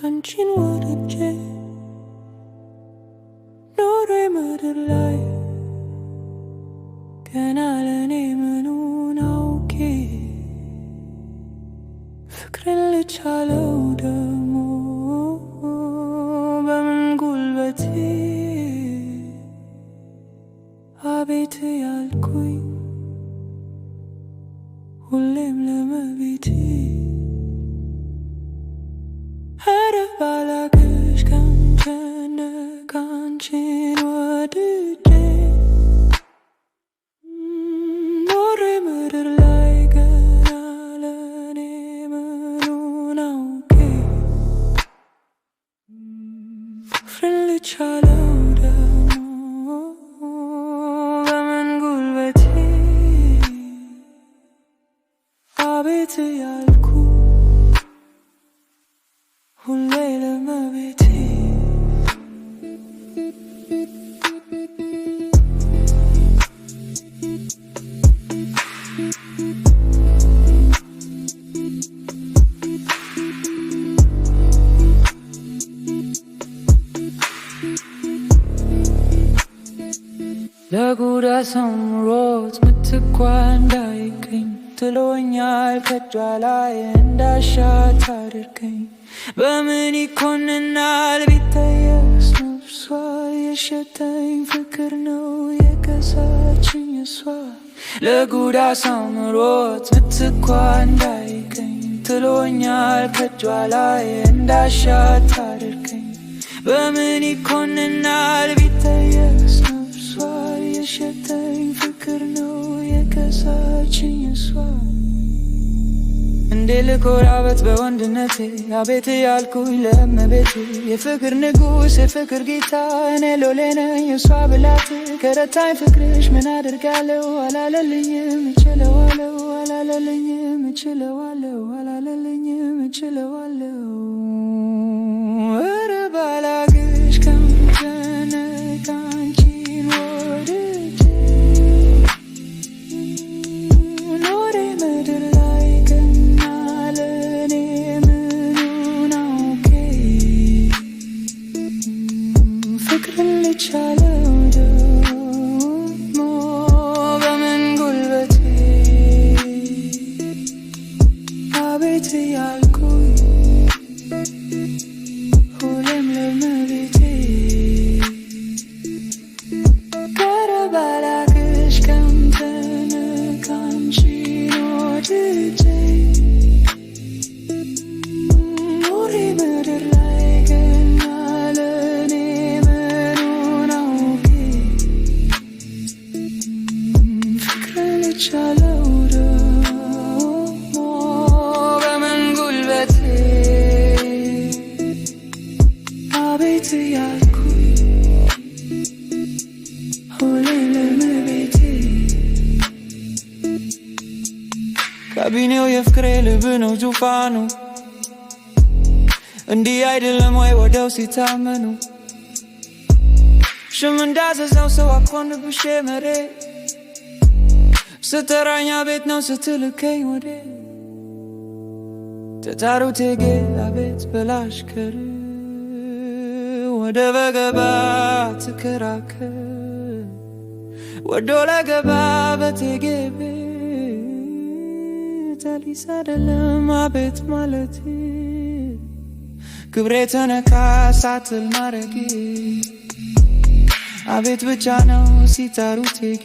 አንቺን ወድጄ ኖሬ ምድር ላይ ገና ለኔ ምኑን አውቄ ፍቅርን ልቻለው ደሞ በምን ጉልበቴ አቤት ያልኩኝ ሁሌም ለመቤቴ ኧረ ባላቅሽ ከምጨነቅ አንቺን ወድጄ ኖሬ ምድር ላይ ገና ለኔ ምኑን አውቄ ፍቅርን ልቻለው ደሞ በምን ጉልበቴ አቤት ያልኩ ሁሌ ለመቤቴ ለጉዳ ሰምሮት ምትኳ እንዳይገኝ ጥሎኛል ከጇ ላይ እንዳሻት አድርገኝ በምን ይኮንናል ቢታየስ ነፍሷ የሸተኝ ፍቅር ነው የከሳችኝ እሷ ለጉዳ ሰምሮት ምትኳ እንዳይገኝ ጥሎኛል ከጇ ላይ እንዳሻት አድርገኝ በምን ይኮንናል ቢታየስ ነፍሷ የሸተኝ ፍቅር ነው የከሳችኝ እሷ እንዴ ልኮራበት በወንድነቴ አቤት ያልኩኝ ለእመቤቴ የፍቅር ንጉሥ የፍቅር ጌታ እኔ ሎሌ ነኝ እሷ ብላት ከረታኝ ፍቅርሽ ምን አድርጋለው አላለልኝም እችለዋለው አላለልኝም እችለዋለው አላለልኝም እችለዋለው ኧረ ባላግሽ ከምጨነቅ አንቺን ወድጄ ኖሬ ምድር ላይ ገና ለኔ ምኑን አውቄ ፍቅርን ልቻለው ደሞ በምን ጉልበቴ አቤት ያልኩኝ ሁሌም ለመቤቴ ባላቅሽ ከምጨነቅ አንቺን ወድጄ ኖሬ ምድር ላይ ገና ለኔ ምኑን አውቄ ፍቅርን ልቻለው ደሞ በምን ጉልበቴ አቤት ያልኩኝ ሁሌ ለመቤቴ ካቢኔው የፍቅሬ ልብ ነው ዙፋኑ እንዲህ አይደለም ወይ ወደው ሲታመኑ ሽም እንዳዘዘው ሰው አኮንብሼ መሬት ስተራኛ ቤት ነው ስትልከኝ ወዴ ተታሩ ቴጌ አቤት በላሽከር ወደ በገባ ትከራከር ወዶ ለገባ በቴጌ ቤት አሊስ አይደለም አቤት ማለቴ ክብሬ ተነካ ሳትል ማረጌ አቤት ብቻ ነው ሲታሩ ቴጌ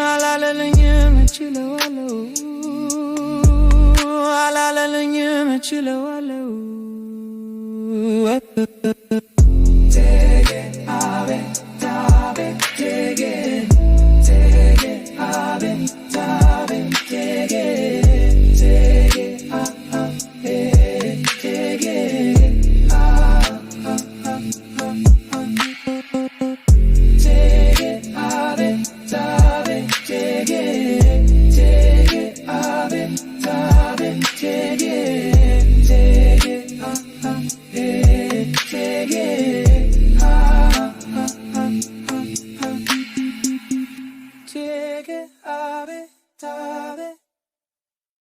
አላለልኝም እችለዋለው አላለልኝም እችለዋለው